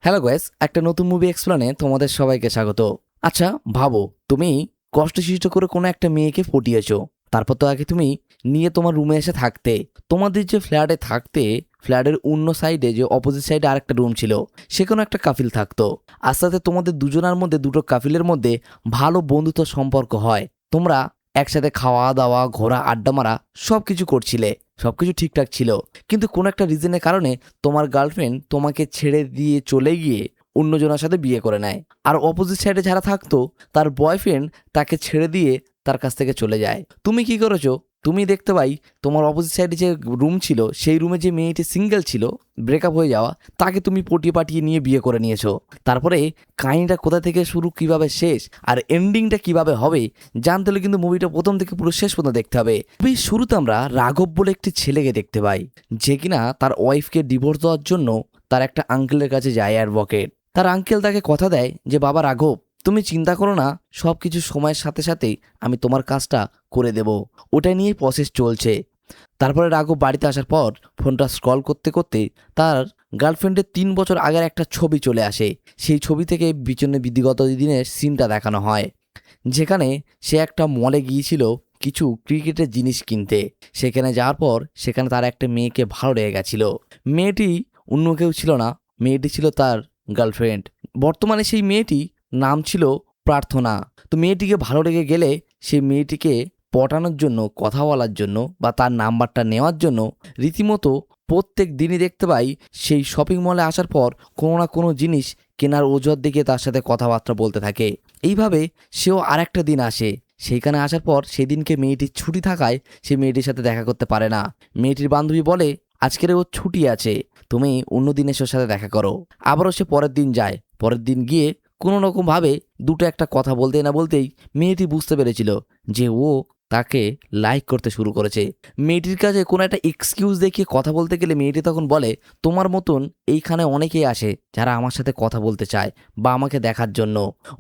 Hello guys, একটা নতুন movie এক্সপ্লেনে তোমাদের সবাইকে স্বাগত। আচ্ছা ভাবো, তুমি কষ্টসৃষ্ট করে কোনো একটা মেয়েকে পটিয়েছো, তারপর তো আগে তুমি নিয়ে তোমার রুমে এসে থাকতে। তোমাদের যে ফ্ল্যাটে থাকতে, ফ্ল্যাটের অন্য সাইডে যে অপোজিট সাইডে আরেকটা রুম ছিল, সেখানেও একটা কাফিল থাকতো। আস্তে আস্তে তোমাদের দুজনের মধ্যে, দুটো কাফিলের মধ্যে ভালো বন্ধুত্ব সম্পর্ক হয়। তোমরা একসাথে খাওয়া দাওয়া, ঘোরা, আড্ডা মারা সব কিছু করছিলে, সব কিছু ঠিকঠাক ছিল। কিন্তু কোনো একটা রিজনের কারণে তোমার গার্লফ্রেন্ড তোমাকে ছেড়ে দিয়ে চলে গিয়ে অন্যজনের সাথে বিয়ে করে নেয়। আর অপোজিট সাইডে যারা থাকতো, তার বয়ফ্রেন্ড তাকে ছেড়ে দিয়ে তার কাছ থেকে চলে যায়। তুমি কি করেছো? তুমি দেখতে পাই তোমার অপোজিট সাইডে যে রুম ছিল, সেই রুমে যে মেয়েটি সিঙ্গেল ছিল, ব্রেকআপ হয়ে যাওয়া, তাকে তুমি পটিয়ে পাঠিয়ে নিয়ে বিয়ে করে নিয়েছো। তারপরে কাহিনীটা কোথা থেকে শুরু, কিভাবে শেষ, আর এন্ডিংটা কিভাবে হবে জানতে হলে কিন্তু মুভিটা প্রথম থেকে পুরো শেষ পর্যন্ত দেখতে হবে। মুভির শুরুতে আমরা রাঘব বলে একটি ছেলেকে দেখতে পাই, যে কিনা তার ওয়াইফকে ডিভোর্স দেওয়ার জন্য তার একটা আঙ্কেলের কাছে যায়, অ্যাডভোকেট। তার আঙ্কেল তাকে কথা দেয় যে, বাবা রাঘব, তুমি চিন্তা করো না, সব কিছু সময়ের সাথে সাথেই আমি তোমার কাজটা করে দেব। ওটা নিয়েই প্রসেস চলছে। তারপরে রাঘব বাড়িতে আসার পর ফোনটা স্ক্রল করতে করতে তার গার্লফ্রেন্ডের 3 বছর আগের একটা ছবি চলে আসে। সেই ছবি থেকে পিছনে বিগত দিনের সিনটা দেখানো হয়, যেখানে সে একটা মলে গিয়েছিল কিছু ক্রিকেটের জিনিস কিনতে। সেখানে যাওয়ার পর সেখানে তার একটা মেয়েকে ভালো লেগে গেছিল। মেয়েটি অন্য কেউ ছিল না, মেয়েটি ছিল তার গার্লফ্রেন্ড। বর্তমানে সেই মেয়েটি নাম ছিল প্রার্থনা। তো মেয়েটিকে ভালো লেগে গেলে সেই মেয়েটিকে পটানোর জন্য, কথা বলার জন্য বা তার নাম্বারটা নেওয়ার জন্য রীতিমতো প্রত্যেক দিনই দেখতে পাই সেই শপিং মলে আসার পর কোনো না কোনো জিনিস কেনার অজুহাত দেখিয়ে তার সাথে কথাবার্তা বলতে থাকে। এইভাবে সেও আরেকটা দিন আসে। সেইখানে আসার পর সেদিনকে মেয়েটির ছুটি থাকায় সে মেয়েটির সাথে দেখা করতে পারে না। মেয়েটির বান্ধবী বলে, আজকের ওর ছুটি আছে, তুমি অন্য দিন এসে ওর সাথে দেখা করো। আবারও সে পরের দিন যায়। পরের দিন গিয়ে কোনো রকমভাবে দুটো একটা কথা বলতে না বলতেই মেয়েটি বুঝতে পেরেছিল যে ও তাকে লাইক করতে শুরু করেছে। মেয়েটির কাছে কোনো একটা এক্সকিউজ দেখিয়ে কথা বলতে গেলে মেয়েটি তখন বলে, তোমার মতন এইখানে অনেকেই আসে যারা আমার সাথে কথা বলতে চায় বা আমাকে দেখার জন্য,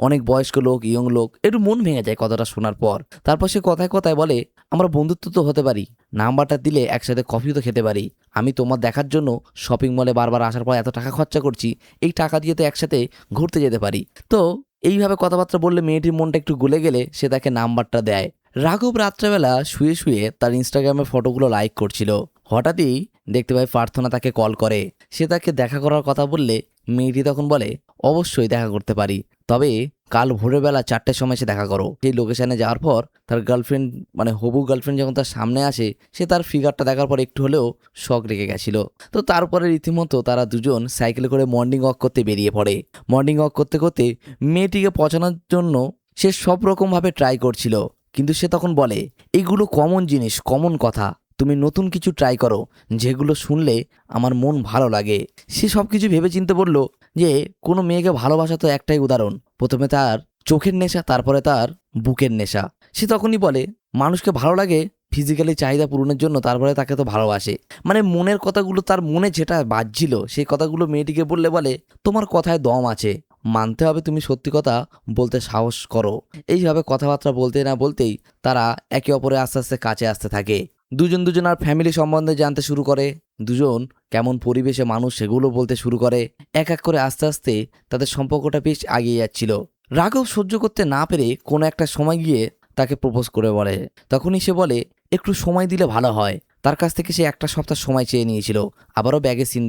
অনেক বয়স্ক লোক, ইয়ং লোক। একটু মন ভেঙে যায় কথাটা শোনার পর। তারপর সে কথায় কথায় বলে, আমরা বন্ধুত্ব তো হতে পারি, নাম্বারটা দিলে একসাথে কফিও তো খেতে পারি। আমি তোমার দেখার জন্য শপিং মলে বারবার আসার পর এত টাকা খরচা করছি, এই টাকা দিয়ে তো একসাথে ঘুরতে যেতে পারি। তো এইভাবে কথাবার্তা বললে মেয়েটির মনটা একটু গলে গেলে সে তাকে নাম্বারটা দেয়। রাঘব রাত্রেবেলা শুয়ে শুয়ে তার ইনস্টাগ্রামের ফটোগুলো লাইক করছিল। হঠাৎই দেখতে পাই প্রার্থনা তাকে কল করে। সে তাকে দেখা করার কথা বললে মেয়েটি তখন বলে, অবশ্যই দেখা করতে পারি, তবে কাল ভোরবেলা 4টের সময় সে দেখা করো। সেই লোকেশনে যাওয়ার পর তার গার্লফ্রেন্ড, মানে হবু গার্লফ্রেন্ড যখন তার সামনে আসে, সে তার ফিগারটা দেখার পর একটু হলেও শক রেখে গেছিল। তো তারপরে রীতিমতো তারা দুজন সাইকেলে করে মর্নিং ওয়াক করতে বেরিয়ে পড়ে। মর্নিং ওয়াক করতে করতে মেয়েটিকে পচানোর জন্য সে সব রকমভাবে ট্রাই করছিল, কিন্তু সে তখন বলে, এইগুলো কমন জিনিস, কমন কথা, তুমি নতুন কিছু ট্রাই করো যেগুলো শুনলে আমার মন ভালো লাগে। সে সব কিছু ভেবে চিনতে বলল যে কোনো মেয়েকে ভালোবাসা তো একটাই উদাহরণ, প্রথমে তার চোখের নেশা, তারপরে তার বুকের নেশা। সে তখনই বলে, মানুষকে ভালো লাগে ফিজিক্যালি চাহিদা পূরণের জন্য, তারপরে তাকে তো ভালোবাসে। মানে মনের কথাগুলো, তার মনে যেটা বাজছিল সেই কথাগুলো মেয়েটিকে বললে বলে, তোমার কথায় দম আছে, মানতে হবে, তুমি সত্যি কথা বলতে সাহস করো। এইভাবে কথাবার্তা বলতে না বলতেই তারা একে অপরে আস্তে আস্তে কাছে আসতে থাকে। দুজন দুজনার ফ্যামিলি সম্বন্ধে জানতে শুরু করে, দুজন কেমন পরিবেশে মানুষ সেগুলো বলতে শুরু করে। এক এক করে আস্তে আস্তে তাদের সম্পর্কটা বেশ এগিয়ে যাচ্ছিল। রাঘব সহ্য করতে না পেরে কোনো একটা সময় গিয়ে তাকে প্রপোজ করে বলে। তখনই সে বলে, একটু সময় দিলে ভালো হয়। তার কাছ থেকে সে একটা সপ্তাহ সময় চেয়ে নিয়েছিল। আবারও ব্যাগের সিন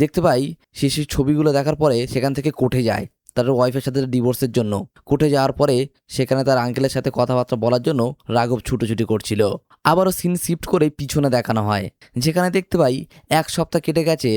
দেখতে পাই সে সেই ছবিগুলো দেখার পরে সেখান থেকে কোর্টে যায় তার ওয়াইফের সাথে ডিভোর্সের জন্য। কোর্টে যাওয়ার পরে সেখানে তার আঙ্কেলের সাথে কথাবার্তা বলার জন্য রাঘব ছুটোছুটি করছিল। আবারও সিন শিফট করে পিছনে দেখানো হয়, যেখানে দেখতে পাই 1 সপ্তাহ কেটে গেছে।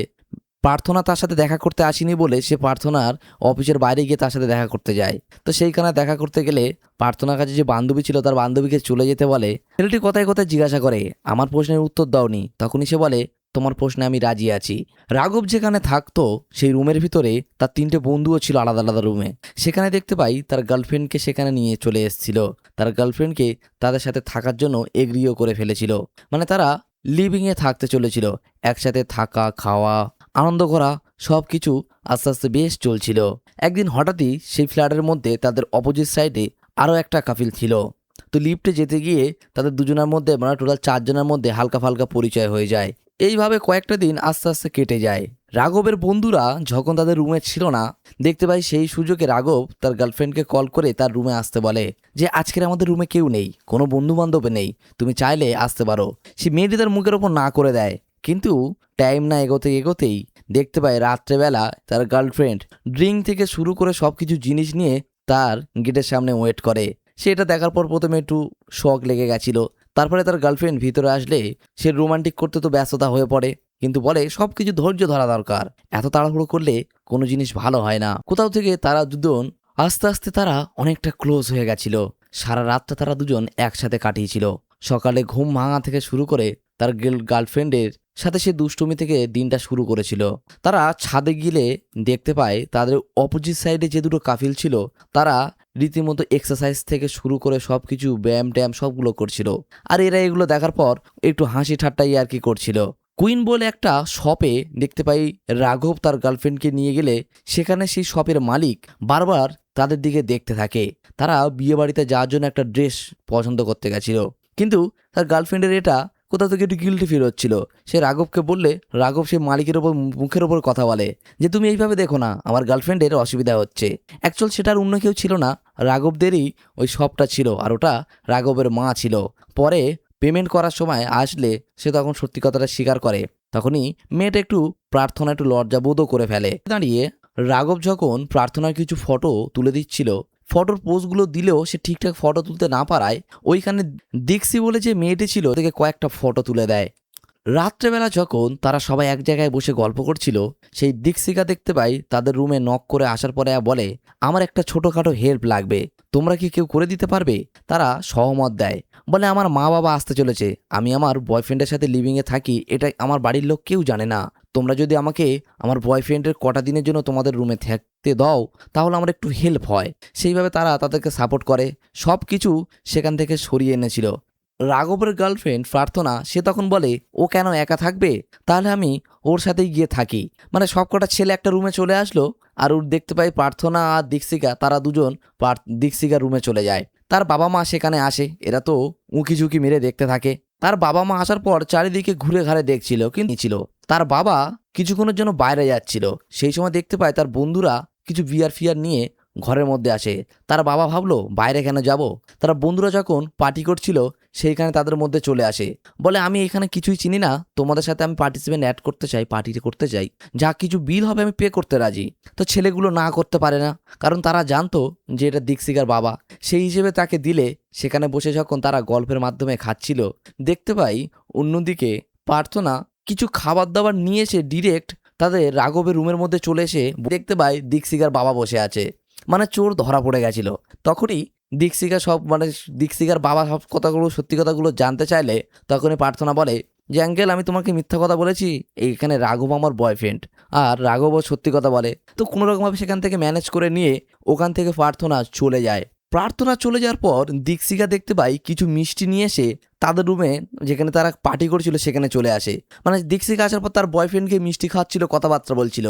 প্রার্থনা তার সাথে দেখা করতে আসেনি বলে সে প্রার্থনার অফিসের বাইরে গিয়ে তার সাথে দেখা করতে যায়। তো সেইখানে দেখা করতে গেলে প্রার্থনার কাছে যে বান্ধবী ছিল, তার বান্ধবীকে চলে যেতে বলে। ছেলেটি কথায় কথায় জিজ্ঞাসা করে, আমার প্রশ্নের উত্তর দাওনি। তখনই সে বলে, তোমার প্রশ্নে আমি রাজি আছি। রাঘব যেখানে থাকতো সেই রুমের ভিতরে তার 3টে বন্ধুও ছিল আলাদা আলাদা রুমে। সেখানে দেখতে পাই তার গার্লফ্রেন্ডকে সেখানে নিয়ে চলে এসেছিল। তার গার্লফ্রেন্ডকে তাদের সাথে থাকার জন্য এগ্রিও করে ফেলেছিল। মানে তারা লিভিংয়ে থাকতে চলেছিল, একসাথে থাকা, খাওয়া, আনন্দ করা, সব কিছু আস্তে আস্তে বেশ চলছিল। একদিন হঠাৎই সেই ফ্ল্যাটের মধ্যে তাদের অপোজিট সাইডে আরও একটা কাফিল ছিল। তো লিফটে যেতে গিয়ে তাদের দুজনের মধ্যে, মানে টোটাল 4 জনের মধ্যে হালকা ফালকা পরিচয় হয়ে যায়। এইভাবে কয়েকটা দিন আস্তে আস্তে কেটে যায়। রাঘবের বন্ধুরা যখন তাদের রুমে ছিল না, দেখতে পাই সেই সুযোগে রাঘব তার গার্লফ্রেন্ডকে কল করে তার রুমে আসতে বলে যে আজকের আমাদের রুমে কেউ নেই, কোনো বন্ধু বান্ধব নেই, তুমি চাইলে আসতে পারো। সে মেয়েটি তার মুখের ওপর না করে দেয়, কিন্তু টাইম না এগোতে এগোতেই দেখতে পায় রাত্রেবেলা তার গার্লফ্রেন্ড ড্রিঙ্ক থেকে শুরু করে সব কিছু জিনিস নিয়ে তার গেটের সামনে ওয়েট করে। সে এটা দেখার পর প্রথমে একটু শক লেগে গেছিল, তারপরে তার গার্লফ্রেন্ড ভিতরে আসলে সে রোমান্টিক করতে তো ব্যস্ততা হয়ে পড়ে, কিন্তু বলে সব কিছু ধৈর্য ধরা দরকার, এত তাড়াহুড়ো করলে কোনো জিনিস ভালো হয় না। কোথাও থেকে তারা দুজন আস্তে আস্তে তারা অনেকটা ক্লোজ হয়ে গেছিল। সারা রাতটা তারা দুজন একসাথে কাটিয়েছিল। সকালে ঘুম ভাঙা থেকে শুরু করে তার গার্লফ্রেন্ডের সাথে সে দুষ্টুমি থেকে দিনটা শুরু করেছিল। তারা ছাদে গিয়ে দেখতে পায় তাদের অপোজিট সাইডে যে দুটো কাফিল ছিল তারা রীতিমতো এক্সারসাইজ থেকে শুরু করে সব কিছু ব্যায়াম ট্যায়াম সবগুলো করছিল। আর এরা এগুলো দেখার পর একটু হাসি ঠাট্টাই আর কি করছিল। কুইন বলে একটা শপে দেখতে পাই রাঘব তার গার্লফ্রেন্ডকে নিয়ে গেলে সেখানে সেই শপের মালিক বারবার তাদের দিকে দেখতে থাকে। তারা বিয়ে বাড়িতে যাওয়ার জন্য একটা ড্রেস পছন্দ করতে গেছিল, কিন্তু তার গার্লফ্রেন্ডের এটা কোথাও থেকে একটু গিল্টি ফিল হচ্ছিল। সে রাঘবকে বললে রাঘব সে মালিকের ওপর মুখের ওপর কথা বলে যে তুমি এইভাবে দেখো না, আমার গার্লফ্রেন্ডের অসুবিধা হচ্ছে। অ্যাকচুয়াল সেটার অন্য কেউ ছিল না, রাঘবদেরই ওই শপটা ছিল, আর ওটা রাঘবের মা ছিল। পরে পেমেন্ট করার সময় আসলে সে তখন সত্যি কথাটা স্বীকার করে। তখনই মেয়েটা একটু প্রার্থনা একটু লজ্জাবোধও করে ফেলে। দাঁড়িয়ে রাঘব যখন প্রার্থনার কিছু ফটো তুলে দিচ্ছিল, ফটোর পোজগুলো দিলেও সে ঠিকঠাক ফটো তুলতে না পারায় ওইখানে দীক্ষি বলে যে মেয়েটি ছিল থেকে কয়েকটা ফটো তুলে দেয়। রাত্রেবেলা যখন তারা সবাই এক জায়গায় বসে গল্প করছিল, সেই দীক্ষিকা দেখতে পাই তাদের রুমে নক করে আসার পরে বলে আমার একটা ছোটোখাটো হেল্প লাগবে, তোমরা কি কেউ করে দিতে পারবে? তারা সহমত দেয়, বলে আমার মা বাবা আসতে চলেছে, আমি আমার বয়ফ্রেন্ডের সাথে লিভিংয়ে থাকি, এটা আমার বাড়ির লোক কেউ জানে না। তোমরা যদি আমাকে আমার বয়ফ্রেন্ডের কটা দিনের জন্য তোমাদের রুমে থাকতে দাও তাহলে আমার একটু হেল্প হয়। সেইভাবে তারা তাদেরকে সাপোর্ট করে, সব কিছু সেখান থেকে সরিয়ে এনেছিল। রাঘবের গার্লফ্রেন্ড প্রার্থনা সে তখন বলে ও কেন একা থাকবে, তাহলে আমি ওর সাথেই গিয়ে থাকি। মানে সবকটা ছেলে একটা রুমে চলে আসলো, আর ওর দেখতে পাই প্রার্থনা আর দীক্ষিকা তারা দুজন দীক্ষিকার রুমে চলে যায়। তার বাবা মা সেখানে আসে, এরা তো উঁকি ঝুঁকি মেরে দেখতে থাকে। তার বাবা মা আসার পর চারিদিকে ঘুরে ঘাড়ে দেখছিল, কিন্তু ছিল তার বাবা কিছুক্ষণের জন্য বাইরে যাচ্ছিল। সেই সময় দেখতে পায় তার বন্ধুরা কিছু বিয়ার ফিয়ার নিয়ে ঘরের মধ্যে আসে। তার বাবা ভাবলো বাইরে কেন যাব, তারা বন্ধুরা যখন পার্টি করছিল সেইখানে তাদের মধ্যে চলে আসে, বলে আমি এখানে কিছুই চিনি না, তোমাদের সাথে আমি পার্টিসিপেন্ট অ্যাড করতে চাই, পার্টিতে করতে চাই, যা কিছু বিল হবে আমি পে করতে রাজি। তো ছেলেগুলো না করতে পারে না, কারণ তারা জানতো যে এটা দীক্ষিকার বাবা। সেই হিসেবে তাকে দিলে সেখানে বসে যখন তারা গল্পের মাধ্যমে খাচ্ছিল, দেখতে পাই অন্যদিকে প্রার্থনা কিছু খাবার দাবার নিয়ে এসে ডিরেক্ট তাদের রাঘবের রুমের মধ্যে চলে এসে দেখতে পাই দীক্ষিকার বাবা বসে আছে। মানে চোর ধরা পড়ে গেছিল। তখনই দীক্ষিকা সব মানে দীক্ষিকার বাবা সব কথাগুলো সত্যি কথাগুলো জানতে চাইলে তখনই প্রার্থনা বলে যে অ্যাঙ্কেল আমি তোমাকে মিথ্যা কথা বলেছি, এইখানে রাঘব আমার বয়ফ্রেন্ড। আর রাঘবও সত্যি কথা বলে। তো কোনো রকমভাবে সেখান থেকে ম্যানেজ করে নিয়ে ওখান থেকে প্রার্থনা চলে যায়। প্রার্থনা চলে যাওয়ার পর দীক্ষিকা দেখতে পাই কিছু মিষ্টি নিয়ে এসে তাদের রুমে যেখানে তারা পার্টি করছিল সেখানে চলে আসে। মানে দীক্ষিকা আসার পর তার বয়ফ্রেন্ডকে মিষ্টি খাওয়াচ্ছিল, কথাবার্তা বলছিল।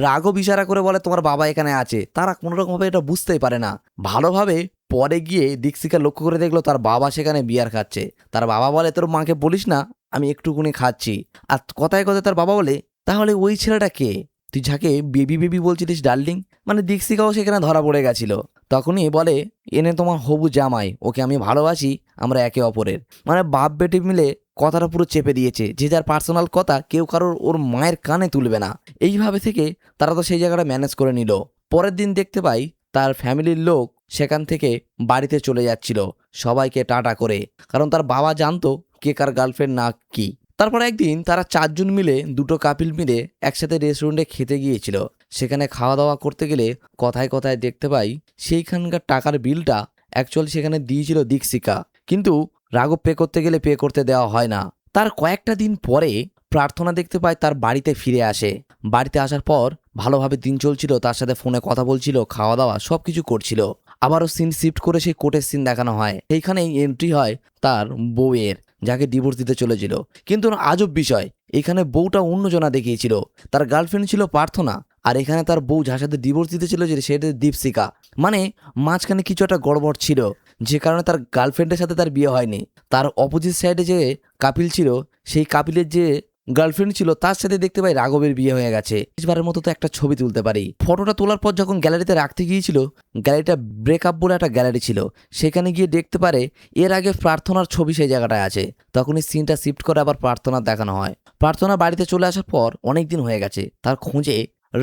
রাঘব ইশারা করে বলে তোমার বাবা এখানে আছে। তারা কোনো রকমভাবে এটা বুঝতেই পারে না ভালোভাবে। পরে গিয়ে দীক্ষিকা লক্ষ্য করে দেখলো তার বাবা সেখানে বিয়ার খাচ্ছে। তার বাবা বলে তোর মাকে বলিস না আমি একটুকুনি খাচ্ছি। আর কথায় কথায় তার বাবা বলে তাহলে ওই ছেলেটা কে, তুই যাকে বেবি বেবি বলছিলিস ডার্লিং। মানে দীক্ষিকাও সেখানে ধরা পড়ে গেছিল। তখনই বলে এনে তোমার হবু জামাই, ওকে আমি ভালোবাসি, আমরা একে অপরের। মানে বাপ বেটি মিলে কথাটা পুরো চেপে দিয়েছে, যে যার পার্সোনাল কথা কেউ কারোর ওর মায়ের কানে তুলবে না। এইভাবে থেকে তারা তো সেই জায়গাটা ম্যানেজ করে নিল। পরের দিন দেখতে পাই তার ফ্যামিলির লোক সেখান থেকে বাড়িতে চলে যাচ্ছিল সবাইকে টাটা করে, কারণ তার বাবা জানতো কে কার গার্লফ্রেন্ড না কি। তারপর একদিন তারা চারজন মিলে দুটো কাপিল মিলে একসাথে রেস্টুরেন্টে খেতে গিয়েছিল। সেখানে খাওয়া দাওয়া করতে গেলে কথায় কথায় দেখতে পাই সেইখানকার টাকার বিলটা অ্যাকচুয়ালি সেখানে দিয়েছিল দীক্ষিকা, কিন্তু রাঘব পে করতে গেলে পে করতে দেওয়া হয় না। তার কয়েকটা দিন পরে প্রার্থনা দেখতে পায় তার বাড়িতে ফিরে আসে। বাড়িতে আসার পর ভালোভাবে দিন চলছিল, তার সাথে ফোনে কথা বলছিল, খাওয়া দাওয়া সব কিছু করছিল। আবারও সিন শিফট করে সেই কোর্টের সিন দেখানো হয়। এইখানেই এন্ট্রি হয় তার বউয়ের, যাকে ডিভোর্স দিতে চলেছিল। কিন্তু আজব বিষয়, এখানে বউটা অন্যজনা দেখিয়েছিল। তার গার্লফ্রেন্ড ছিল প্রার্থনা, আর এখানে তার বউ যার সাথে ডিভোর্স দিতে ছিল যে সেটা দীপশিকা। মানে মাঝখানে কিছু একটা গড়বড় ছিল, যে কারণে তার গার্লফ্রেন্ডের সাথে তার বিয়ে হয়নি। তার অপোজিট সাইডে যে কাপিল ছিল সেই কাপিলের যে গার্লফ্রেন্ড ছিল তার সাথে দেখতে পাই রাঘবের বিয়ে হয়ে গেছে। শেষবারের মতো তো একটা ছবি তুলতে পারি। ফটোটা তোলার পর যখন গ্যালারিতে রাখতে গিয়েছিল, গ্যালারিটা ব্রেকআপ বলে একটা গ্যালারি ছিল, সেখানে গিয়ে দেখতে পারে এর আগে প্রার্থনার ছবি সেই জায়গাটায় আছে। তখনই সিনটা শিফট করে আবার প্রার্থনার দেখানো হয়। প্রার্থনা বাড়িতে চলে আসার পর অনেক দিন হয়ে গেছে, তার খোঁজে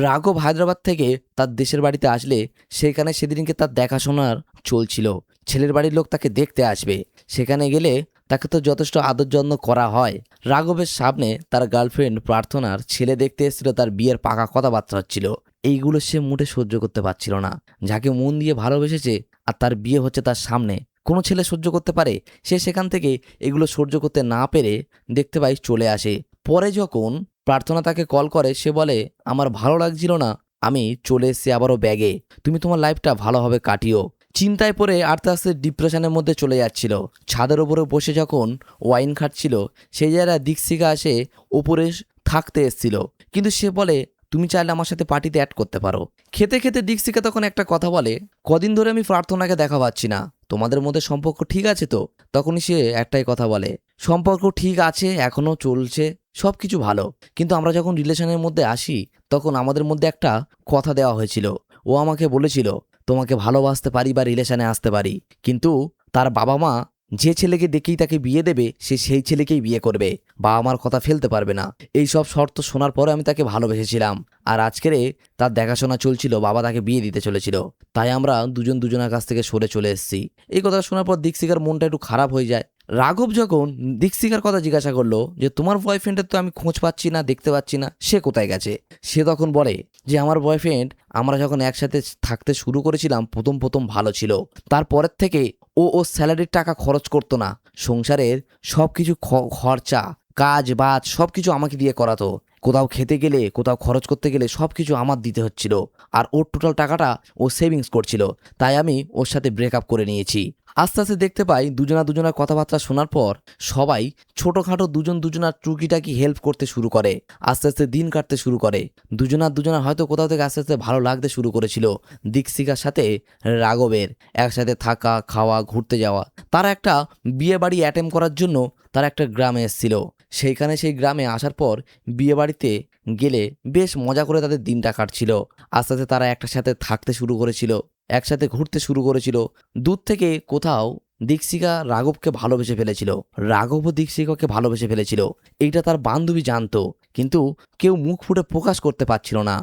রাঘব হায়দ্রাবাদ থেকে তার দেশের বাড়িতে আসলে সেখানে সেদিনকে তার দেখাশোনার চলছিল। ছেলের বাড়ির লোক তাকে দেখতে আসবে, সেখানে গেলে তাকে তো যথেষ্ট আদর যত্ন করা হয়। রাঘবের সামনে তার গার্লফ্রেন্ড প্রার্থনার ছেলে দেখতে এসেছিল, তার বিয়ের পাকা কথাবার্তা হচ্ছিল। এইগুলো সে মোটে সহ্য করতে পারছিল না। যাকে মন দিয়ে ভালোবেসেছে আর তার বিয়ে হচ্ছে তার সামনে, কোনো ছেলে সহ্য করতে পারে? সে সেখান থেকে এগুলো সহ্য করতে না পেরে দেখতে পাই চলে আসে। পরে যখন প্রার্থনা তাকে কল করে, সে বলে আমার ভালো লাগছিল না, আমি চলে এসেছি আবারও ব্যাগে, তুমি তোমার লাইফটা ভালোভাবে কাটিও। চিন্তায় পড়ে আস্তে আস্তে ডিপ্রেশনের মধ্যে চলে যাচ্ছিল। ছাদের ওপরে বসে যখন ওয়াইন খাচ্ছিল, সেই জায়গায় দীক্ষিকা আসে ওপরে থাকতে এসেছিল, কিন্তু সে বলে তুমি চাইলে আমার সাথে পার্টিতে অ্যাড করতে পারো। খেতে খেতে দীক্ষিকা তখন একটা কথা বলে, কদিন ধরে আমি প্রার্থনাকে দেখা পাচ্ছি না, তোমাদের মধ্যে সম্পর্ক ঠিক আছে তো? তখনই সে একটাই কথা বলে, সম্পর্ক ঠিক আছে, এখনো চলছে, সব কিছু ভালো, কিন্তু আমরা যখন রিলেশনের মধ্যে আসি তখন আমাদের মধ্যে একটা কথা দেওয়া হয়েছিল। ও আমাকে বলেছিল তোমাকে ভালোবাসতে পারি বা রিলেশনে আসতে পারি, কিন্তু তার বাবা মা যে ছেলেকে দেখেই তাকে বিয়ে দেবে সে সেই ছেলেকেই বিয়ে করবে, বাবা মার কথা ফেলতে পারবে না। এই সব শর্ত শোনার পরে আমি তাকে ভালোবেসেছিলাম, আর আজকেরে তার দেখাশোনা চলছিল, বাবা তাকে বিয়ে দিতে চলেছিল, তাই আমরা দুজন দুজনের কাছ থেকে সরে চলে এসেছি। এই কথা শোনার পর দীক্ষিকার মনটা একটু খারাপ হয়ে যায়। রাঘব যখন দীক্ষিকার কথা জিজ্ঞাসা করলো যে তোমার বয়ফ্রেন্ডের তো আমি খোঁজ পাচ্ছি না, দেখতে পাচ্ছি না, সে কোথায় গেছে? সে তখন বলে যে আমার বয়ফ্রেন্ড, আমরা যখন একসাথে থাকতে শুরু করেছিলাম প্রথম প্রথম ভালো ছিল, তারপরের থেকে ও স্যালারির টাকা খরচ করতো না, সংসারের সব কিছু খরচা কাজ বাজ সব কিছু আমাকে দিয়ে করাতো, কোথাও খেতে গেলে কোথাও খরচ করতে গেলে সব কিছু আমার দিতে হচ্ছিল, আর ওর টোটাল টাকাটা ও সেভিংস করছিল, তাই আমি ওর সাথে ব্রেকআপ করে নিয়েছি। আস্তে আস্তে দেখতে পাই দুজনার কথাবার্তা শোনার পর সবাই ছোটোখাটো দুজনার টুকিটাকি হেল্প করতে শুরু করে, আস্তে আস্তে দিন কাটতে শুরু করে। দুজনার হয়তো কোথাও থেকে আস্তে আস্তে ভালো লাগতে শুরু করেছিল দীক্ষিকার সাথে রাঘবের, একসাথে থাকা খাওয়া ঘুরতে যাওয়া। তারা একটা বিয়ে বাড়ি অ্যাটেম্প করার জন্য তারা একটা গ্রামে এসেছিল, সেই গ্রামে আসার পর বিয়ে বাড়িতে গেলে বেশ মজা করে তাদের দিনটা কাটছিল। আস্তে আস্তে তারা একটা সাথে থাকতে শুরু করেছিল, একসাথে ঘুরতে শুরু করেছিল। দূর থেকে কোথাও দীক্ষিকা রাঘবকে ভালোবেসে ফেলেছিল, রাঘবও দীক্ষিকাকে ভালোবেসে ফেলেছিল। এইটা তার বান্ধবী জানতো, কিন্তু কেউ মুখ ফুটে প্রকাশ করতে পারছিল না।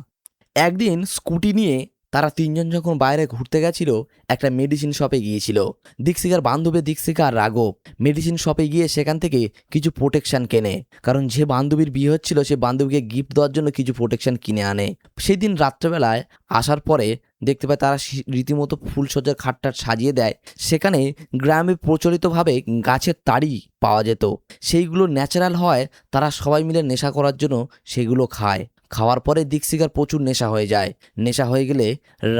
একদিন স্কুটি নিয়ে তারা তিনজন যখন বাইরে ঘুরতে গেছিল, একটা মেডিসিন শপে গিয়েছিল। দীক্ষিকার বান্ধবী দীক্ষিকা আর রাঘব মেডিসিন শপে গিয়ে সেখান থেকে কিছু প্রোটেকশন কেনে, কারণ যে বান্ধবীর বিয়ে হচ্ছিল সে বান্ধবীকে গিফট দেওয়ার জন্য কিছু প্রোটেকশন কিনে আনে। সেই দিন রাত্রেবেলায় আসার পরে দেখতে পায় তারা রীতিমতো ফুলসজ্জার খাটটাট সাজিয়ে দেয়। সেখানে গ্রামে প্রচলিতভাবে গাছের তাড়ি পাওয়া যেত, সেইগুলো ন্যাচারাল হয়, তারা সবাই মিলে নেশা করার জন্য সেগুলো খায়। খাওয়ার পরে দীক্ষিকার প্রচুর নেশা হয়ে যায়। নেশা হয়ে গেলে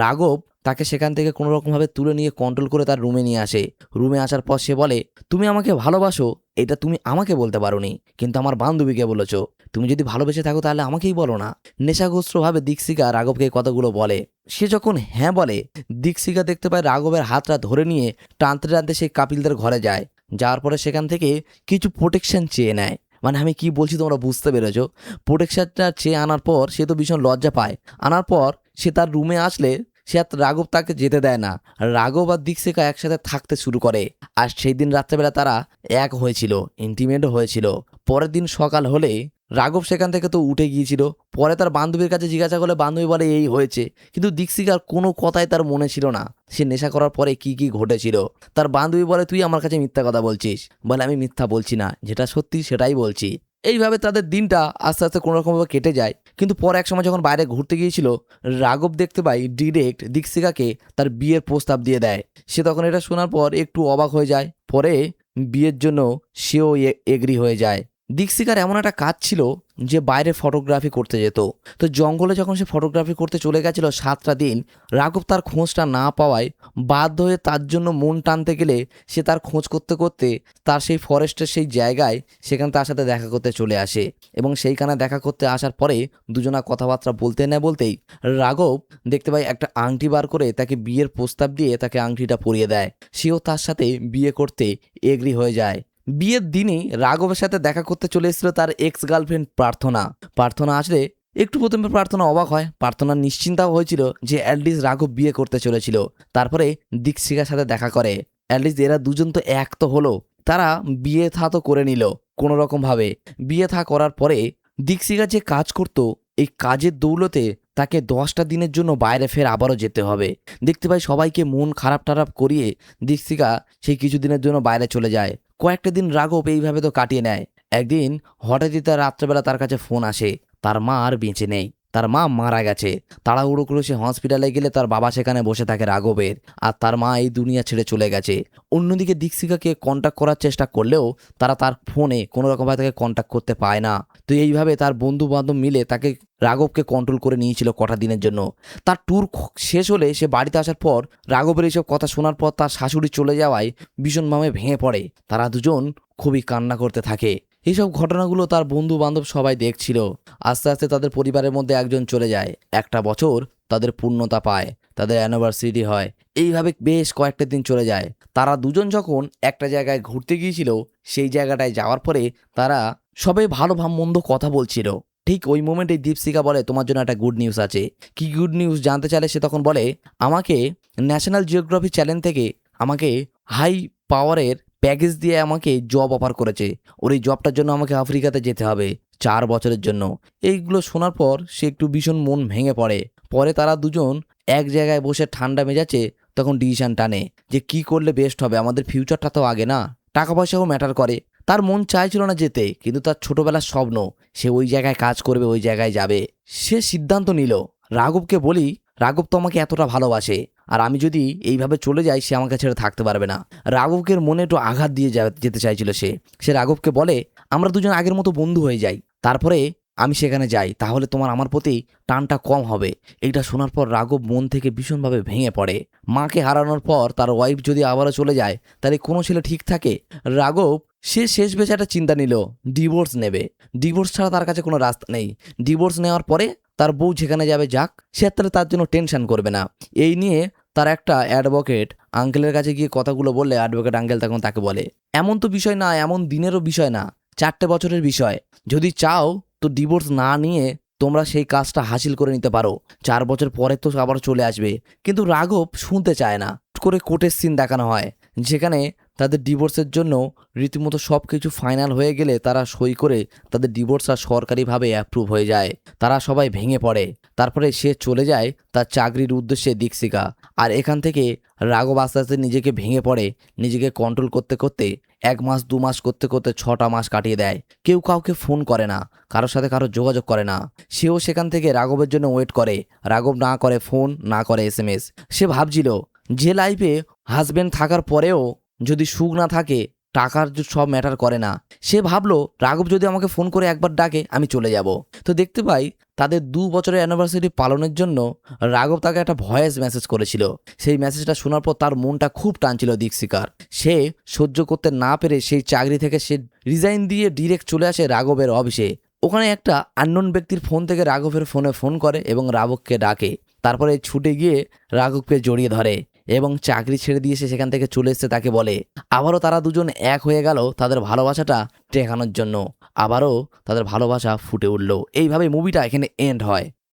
রাঘব তাকে সেখান থেকে কোনো রকমভাবে তুলে নিয়ে কন্ট্রোল করে তার রুমে নিয়ে আসে। রুমে আসার পর সে বলে তুমি আমাকে ভালোবাসো, এটা তুমি আমাকে বলতে পারোনি, কিন্তু আমার বান্ধবীকে বলেছো। তুমি যদি ভালোবেসে থাকো তাহলে আমাকেই বলো না। নেশাগ্রস্তভাবে দীক্ষিকা রাঘবকে এই কথাগুলো বলে। সে যখন হ্যাঁ বলে, দীক্ষিকা দেখতে পায় রাঘবের হাতটা ধরে নিয়ে টানতে টানতে সেই কাপিলদের ঘরে যায়। যাওয়ার পরে সেখান থেকে কিছু প্রোটেকশন চেয়ে নেয়। মানে আমি কি বলছি তোমরা বুঝতে পেরেছো? প্রোটেকশনটা চেয়ে আনার পর সে তো ভীষণ লজ্জা পায়। আনার পর সে তার রুমে আসলে সে আর রাঘব তাকে যেতে দেয় না। রাঘব আর দীক্ষিকা একসাথে থাকতে শুরু করে, আর সেই দিন রাত্রেবেলা তারা এক হয়েছিল, ইন্টিমেটও হয়েছিল। পরের দিন সকাল হলে রাঘব সেখান থেকে তো উঠে গিয়েছিল। পরে তার বান্ধবীর কাছে জিজ্ঞাসা করলে বান্ধবী বলে এই হয়েছে, কিন্তু দীক্ষিকার কোনো কথাই তার মনে ছিল না সে নেশা করার পরে কি কি ঘটেছিল। তার বান্ধবী বলে তুই আমার কাছে মিথ্যা কথা বলছিস। বলে আমি মিথ্যা বলছি না, যেটা সত্যি সেটাই বলছি। এইভাবে তাদের দিনটা আস্তে আস্তে কোনো রকমভাবে কেটে যায়। কিন্তু পরে এক সময় যখন বাইরে ঘুরতে গিয়েছিল, রাঘব দেখতে পাই ডিরেক্ট দীক্ষিকাকে তার বিয়ের প্রস্তাব দিয়ে দেয়। সে তখন এটা শোনার পর একটু অবাক হয়ে যায়। পরে বিয়ের জন্য সেও এগ্রি হয়ে যায়। দীক্ষিকার এমন একটা কাজ ছিল যে বাইরে ফটোগ্রাফি করতে যেত। তো জঙ্গলে যখন সে ফটোগ্রাফি করতে চলে গেছিল 7টা দিন, রাঘব তার খোঁজটা না পাওয়ায় বাধ্য হয়ে তার জন্য মন টানতে গেলে সে তার খোঁজ করতে করতে তার সেই ফরেস্টের সেই জায়গায় সেখানে তার সাথে দেখা করতে চলে আসে। এবং সেইখানে দেখা করতে আসার পরে দুজনা কথাবার্তা বলতে না বলতেই রাঘব দেখতে পাই একটা আংটি বার করে তাকে বিয়ের প্রস্তাব দিয়ে তাকে আংটিটা পরিয়ে দেয়। সেও তার সাথে বিয়ে করতে এগ্রি হয়ে যায়। বিয়ের দিনই রাঘবের সাথে দেখা করতে চলে এসেছিল তার এক্স গার্লফ্রেন্ড প্রার্থনা। প্রার্থনা আসলে একটু প্রথমে প্রার্থনা অবাক হয়। প্রার্থনা নিশ্চিন্তাও হয়েছিল যে অ্যাটলিস্ট রাঘব বিয়ে করতে চলেছিল। তারপরে দীক্ষিকার সাথে দেখা করে। অ্যাটলিস্ট এরা দুজন তো এক তো হলো। তারা বিয়ে থা তো করে নিল কোনো রকমভাবে। বিয়ে থা করার পরে দীক্ষিকা যে কাজ করতো এই কাজের দৌলতে তাকে 10টা দিনের জন্য বাইরে ফের আবারও যেতে হবে। দেখতে পাই সবাইকে মন খারাপ টারাপ করিয়ে দীক্ষিকা সেই কিছুদিনের জন্য বাইরে চলে যায়। কয়েকটা দিন রাঘব এইভাবে তো কাটিয়ে নেয়। একদিন হঠাৎই তার রাত্রেবেলা তার কাছে ফোন আসে, তার মা আর বেঁচে নেই, তার মা মারা গেছে। তাড়াহুড়ো করে সে হসপিটালে গেলে তার বাবা সেখানে বসে থাকে রাঘবের, আর তার মা এই দুনিয়া ছেড়ে চলে গেছে। অন্যদিকে দীক্ষিকাকে কন্ট্যাক্ট করার চেষ্টা করলেও তারা তার ফোনে কোনো রকমভাবে তাকে কন্ট্যাক্ট করতে পায় না। তো এইভাবে তার বন্ধু বান্ধব মিলে তাকে রাঘবকে কন্ট্রোল করে নিয়েছিল কটা দিনের জন্য। তার ট্যুর শেষ হলে সে বাড়িতে আসার পর রাঘবের এইসব কথা শোনার পর তার শাশুড়ি চলে যাওয়ায় ভীষণভাবে ভেঙে পড়ে। তারা দুজন খুবই কান্না করতে থাকে। এইসব ঘটনাগুলো তার বন্ধু বান্ধব সবাই দেখছিল। আস্তে আস্তে তাদের পরিবারের মধ্যে একজন চলে যায়। একটা বছর তাদের পূর্ণতা পায়, তাদের অ্যানিভার্সারি হয়। এইভাবে বেশ কয়েকটা দিন চলে যায়। তারা দুজন যখন একটা জায়গায় ঘুরতে গিয়েছিল, সেই জায়গাটায় যাওয়ার পরে তারা সবাই ভালো মন্দ কথা বলছিল। ঠিক ওই মোমেন্টে দীপশিকা বলে, তোমার জন্য একটা গুড নিউজ আছে। কি গুড নিউজ জানতে চাইলে সে তখন বলে, আমাকে ন্যাশনাল জিওগ্রাফি চ্যানেল থেকে আমাকে হাই পাওয়ারের প্যাকেজ দিয়ে আমাকে জব অফার করেছে। ওর এই জবটার জন্য আমাকে আফ্রিকাতে যেতে হবে 4 বছরের জন্য। এইগুলো শোনার পর সে একটু ভীষণ মন ভেঙে পড়ে। পরে তারা দুজন এক জায়গায় বসে ঠান্ডা মেজাজে তখন ডিসিশন টানে যে কি করলে বেস্ট হবে। আমাদের ফিউচারটা তো আগে না, টাকা পয়সাও ম্যাটার করে। তার মন চাইছিল না যেতে, কিন্তু তার ছোটবেলার স্বপ্ন, সে ওই জায়গায় কাজ করবে, ওই জায়গায় যাবে। সে সিদ্ধান্ত নিল, রাঘবকে বলি, রাঘব তো আমাকে এতটা ভালোবাসে, আর আমি যদি এইভাবে চলে যাই সে আমাকে ছেড়ে থাকতে পারবে না। রাঘবকের মনে একটু আঘাত দিয়ে যেতে চাইছিল সে রাঘবকে বলে, আমরা দুজন আগের মতো বন্ধু হয়ে যাই, তারপরে আমি সেখানে যাই, তাহলে তোমার আমার প্রতি টানটা কম হবে। এইটা শোনার পর রাঘব মন থেকে ভীষণভাবে ভেঙে পড়ে। মাকে হারানোর পর তার ওয়াইফ যদি আবারও চলে যায়, তাহলে কোনো ছেলে ঠিক থাকে? রাঘব সে শেষ বেঁচে একটা চিন্তা নিল, ডিভোর্স নেবে। ডিভোর্স ছাড়া তার কাছে কোনো রাস্তা নেই। ডিভোর্স নেওয়ার পরে তার বউ যেখানে যাবে যাক, সে তাহলে তার জন্য টেনশন করবে না। এই নিয়ে তার একটা অ্যাডভোকেট আঙ্কেলের কাছে গিয়ে কথাগুলো বললে অ্যাডভোকেট আঙ্কেল তখন তাকে বলে, এমন তো বিষয় না, এমন দিনেরও বিষয় না, 4টে বছরের বিষয়। যদি চাও তো ডিভোর্স না নিয়ে তোমরা সেই কাজটা হাসিল করে নিতে পারো। 4 বছর পরে তো আবার চলে আসবে। কিন্তু রাঘব শুনতে চায় না। করে কোর্টের সিন দেখানো হয়, যেখানে তাদের ডিভোর্সের জন্য রীতিমতো সব কিছু ফাইনাল হয়ে গেলে তারা সই করে তাদের ডিভোর্সটা সরকারিভাবে অ্যাপ্রুভ হয়ে যায়। তারা সবাই ভেঙে পড়ে। তারপরে সে চলে যায় তার চাকরির উদ্দেশ্যে দীক্ষিকা। আর এখান থেকে রাঘব আস্তে আস্তে নিজেকে ভেঙে পড়ে। নিজেকে কন্ট্রোল করতে করতে 1 মাস 2 মাস করতে করতে 6টা মাস কাটিয়ে দেয়। কেউ কাউকে ফোন করে না, কারোর সাথে কারো যোগাযোগ করে না। সেও সেখান থেকে রাঘবের জন্য ওয়েট করে। রাঘব না করে ফোন, না করে SMS। সে ভাবছিল যে লাইফে হাজব্যান্ড থাকার পরেও যদি সুখ না থাকে, টাকার সব ম্যাটার করে না। সে ভাবলো রাঘব যদি আমাকে ফোন করে একবার ডাকে আমি চলে যাব। তো দেখতে পাই তাদের 2 বছরের অ্যানিভার্সারি পালনের জন্য রাঘব তাকে একটা ভয়েস মেসেজ করেছিল। সেই মেসেজটা শোনার পর তার মনটা খুব টানছিল দীক্ষিকার। সে সহ্য করতে না পেরে সেই চাকরি থেকে সে রিজাইন দিয়ে ডিরেক্ট চলে আসে রাঘবের অফিসে। ওখানে একটা আননোন ব্যক্তির ফোন থেকে রাঘবের ফোনে ফোন করে এবং রাঘবকে ডাকে। তারপরে ছুটে গিয়ে রাঘবকে জড়িয়ে ধরে এবং চাকরি ছেড়ে দিয়ে সে সেখান থেকে চলে এসে তাকে বলে, আবারও তারা দুজন এক হয়ে গেল তাদের ভালোবাসাটা টেকানোর জন্য। আবারও তাদের ভালোবাসা ফুটে উঠল। এইভাবে মুভিটা এখানে এন্ড হয়।